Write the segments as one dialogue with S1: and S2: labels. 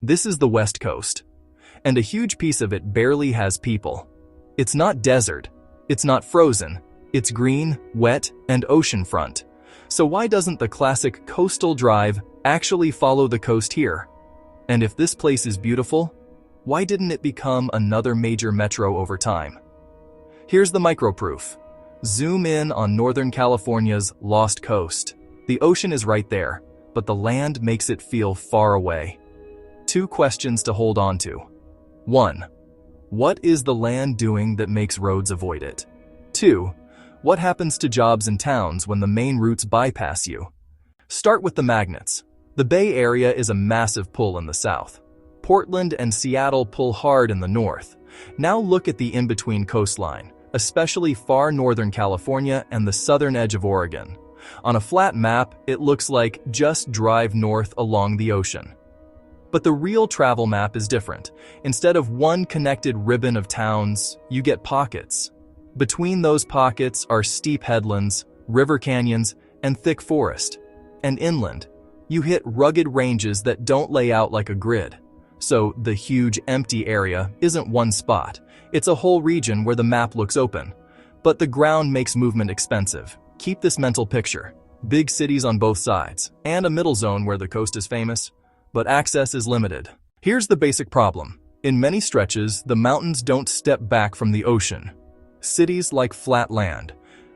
S1: This is the West Coast, and a huge piece of it barely has people. It's not desert, it's not frozen, it's green, wet, and oceanfront. So why doesn't the classic coastal drive actually follow the coast here? And if this place is beautiful, why didn't it become another major metro over time? Here's the micro-proof. Zoom in on Northern California's Lost Coast. The ocean is right there, but the land makes it feel far away. 2 questions to hold on to. 1. What is the land doing that makes roads avoid it? 2. What happens to jobs in towns when the main routes bypass you? Start with the magnets. The Bay Area is a massive pull in the south. Portland and Seattle pull hard in the north. Now look at the in-between coastline, especially far northern California and the southern edge of Oregon. On a flat map, it looks like just drive north along the ocean. But the real travel map is different. Instead of one connected ribbon of towns, you get pockets. Between those pockets are steep headlands, river canyons, and thick forest. And inland, you hit rugged ranges that don't lay out like a grid. So the huge empty area isn't one spot. It's a whole region where the map looks open. But the ground makes movement expensive. Keep this mental picture. Big cities on both sides, and a middle zone where the coast is famous, but access is limited. Here's the basic problem. In many stretches, the mountains don't step back from the ocean. Cities like flat land.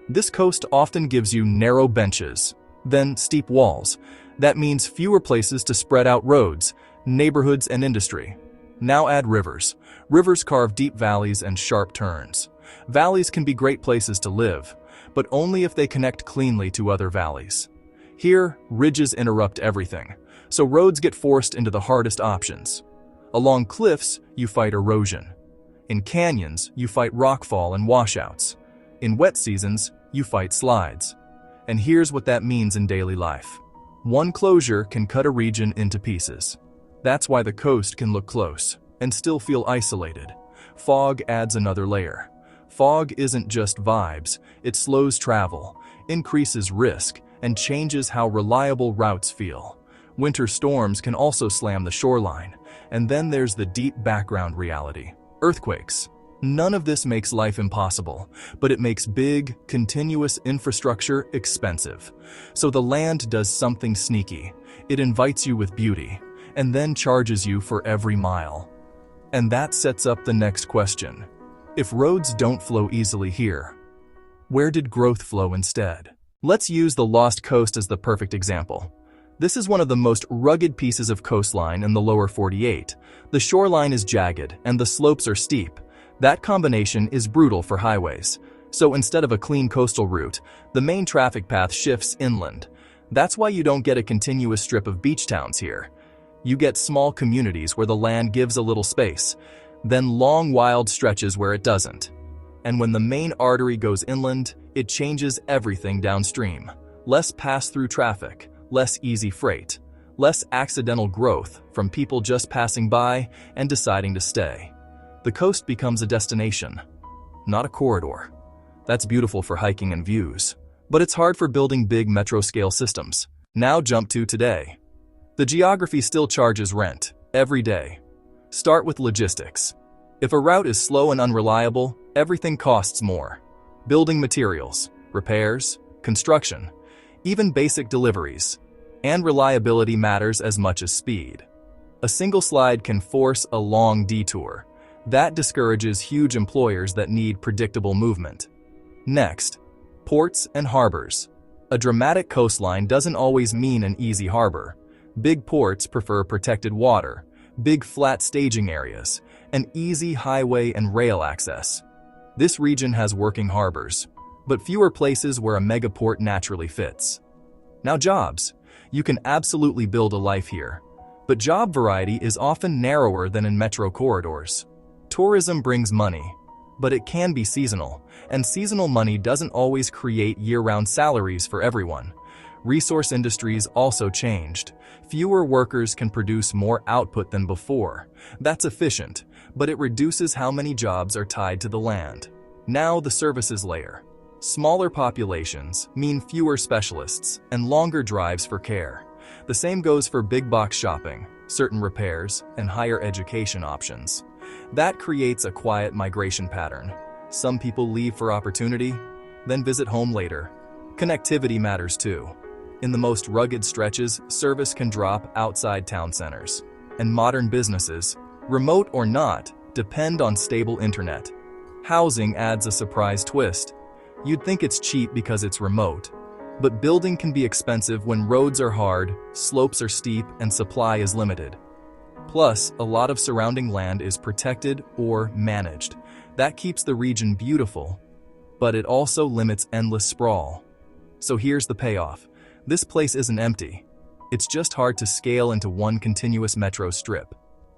S1: This coast often gives you narrow benches, then steep walls. That means fewer places to spread out roads, neighborhoods, and industry. Now add rivers. Rivers carve deep valleys and sharp turns. Valleys can be great places to live, but only if they connect cleanly to other valleys. Here, ridges interrupt everything, so roads get forced into the hardest options. Along cliffs, you fight erosion. In canyons, you fight rockfall and washouts. In wet seasons, you fight slides. And here's what that means in daily life. One closure can cut a region into pieces. That's why the coast can look close and still feel isolated. Fog adds another layer. Fog isn't just vibes, it slows travel, increases risk, and changes how reliable routes feel. Winter storms can also slam the shoreline, and then there's the deep background reality. Earthquakes. None of this makes life impossible, but it makes big, continuous infrastructure expensive. So the land does something sneaky. It invites you with beauty, and then charges you for every mile. And that sets up the next question. If roads don't flow easily here, where did growth flow instead? Let's use the Lost Coast as the perfect example. This is one of the most rugged pieces of coastline in the lower 48. The shoreline is jagged and the slopes are steep. That combination is brutal for highways. So instead of a clean coastal route, the main traffic path shifts inland. That's why you don't get a continuous strip of beach towns here. You get small communities where the land gives a little space, then long wild stretches where it doesn't. And when the main artery goes inland, it changes everything downstream. Less pass-through traffic, less easy freight, less accidental growth from people just passing by and deciding to stay. The coast becomes a destination, not a corridor. That's beautiful for hiking and views, but it's hard for building big metro-scale systems. Now jump to today. The geography still charges rent every day. Start with logistics. If a route is slow and unreliable, everything costs more. Building materials, repairs, construction, even basic deliveries. And reliability matters as much as speed. A single slide can force a long detour. That discourages huge employers that need predictable movement. Next, ports and harbors. A dramatic coastline doesn't always mean an easy harbor. Big ports prefer protected water, big flat staging areas, and easy highway and rail access. This region has working harbors, but fewer places where a megaport naturally fits. Now jobs. You can absolutely build a life here, but job variety is often narrower than in metro corridors. Tourism brings money, but it can be seasonal, and seasonal money doesn't always create year-round salaries for everyone. Resource industries also changed. Fewer workers can produce more output than before. That's efficient, but it reduces how many jobs are tied to the land. Now the services layer. Smaller populations mean fewer specialists and longer drives for care. The same goes for big box shopping. certain repairs, and higher education options. That creates a quiet migration pattern. Some people leave for opportunity, then visit home later. Connectivity matters too. In the most rugged stretches, service can drop outside town centers. And modern businesses, remote or not, depend on stable internet. Housing adds a surprise twist. You'd think it's cheap because it's remote. But building can be expensive when roads are hard, slopes are steep, and supply is limited. Plus, a lot of surrounding land is protected or managed. That keeps the region beautiful, but it also limits endless sprawl. So here's the payoff. This place isn't empty. It's just hard to scale into one continuous metro strip.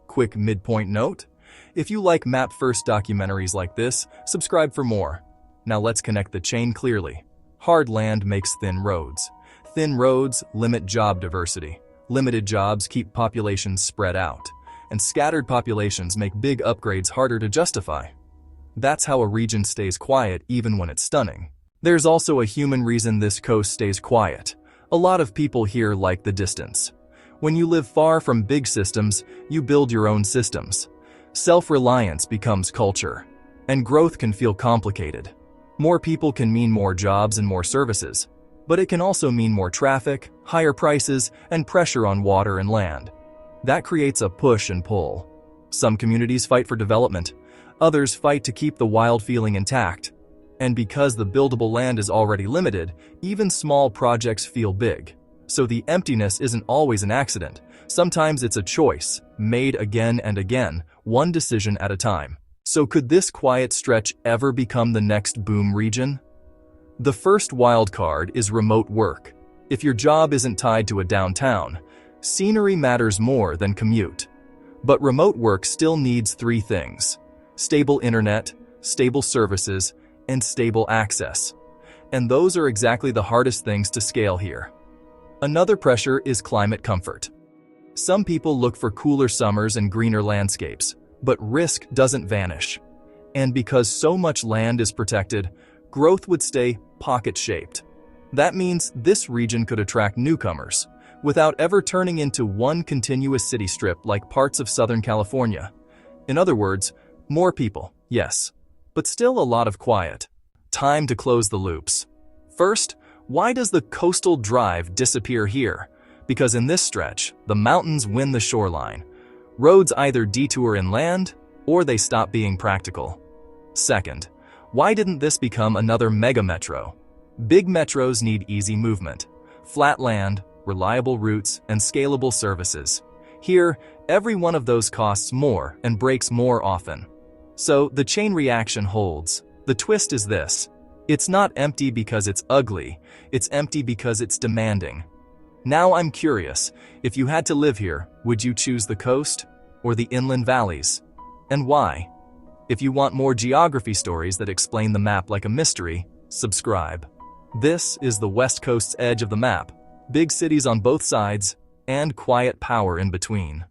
S1: Quick midpoint note: if you like map-first documentaries like this, subscribe for more. Now let's connect the chain clearly. Hard land makes thin roads. Thin roads limit job diversity. Limited jobs keep populations spread out. And scattered populations make big upgrades harder to justify. That's how a region stays quiet even when it's stunning. There's also a human reason this coast stays quiet. A lot of people here like the distance. When you live far from big systems, you build your own systems. Self-reliance becomes culture. And growth can feel complicated. More people can mean more jobs and more services. But it can also mean more traffic, higher prices, and pressure on water and land. That creates a push and pull. Some communities fight for development. Others fight to keep the wild feeling intact. And because the buildable land is already limited, even small projects feel big. So the emptiness isn't always an accident. Sometimes it's a choice, made again and again, one decision at a time. So could this quiet stretch ever become the next boom region? The first wild card is remote work. If your job isn't tied to a downtown, scenery matters more than commute. But remote work still needs three things: stable internet, stable services, and stable access. And those are exactly the hardest things to scale here. Another pressure is climate comfort. Some people look for cooler summers and greener landscapes, but risk doesn't vanish. And because so much land is protected, growth would stay pocket-shaped. That means this region could attract newcomers, without ever turning into one continuous city strip like parts of Southern California. In other words, more people, yes, but still a lot of quiet. Time to close the loops. First, why does the coastal drive disappear here? Because in this stretch, the mountains win the shoreline. Roads either detour inland, or they stop being practical. Second, why didn't this become another mega metro? Big metros need easy movement, flat land, reliable routes, and scalable services. Here, every one of those costs more and breaks more often. So the chain reaction holds. The twist is this: it's not empty because it's ugly, it's empty because it's demanding. Now I'm curious, if you had to live here, would you choose the coast or the inland valleys? And why? If you want more geography stories that explain the map like a mystery, subscribe. This is the West Coast's edge of the map. Big cities on both sides, and quiet power in between.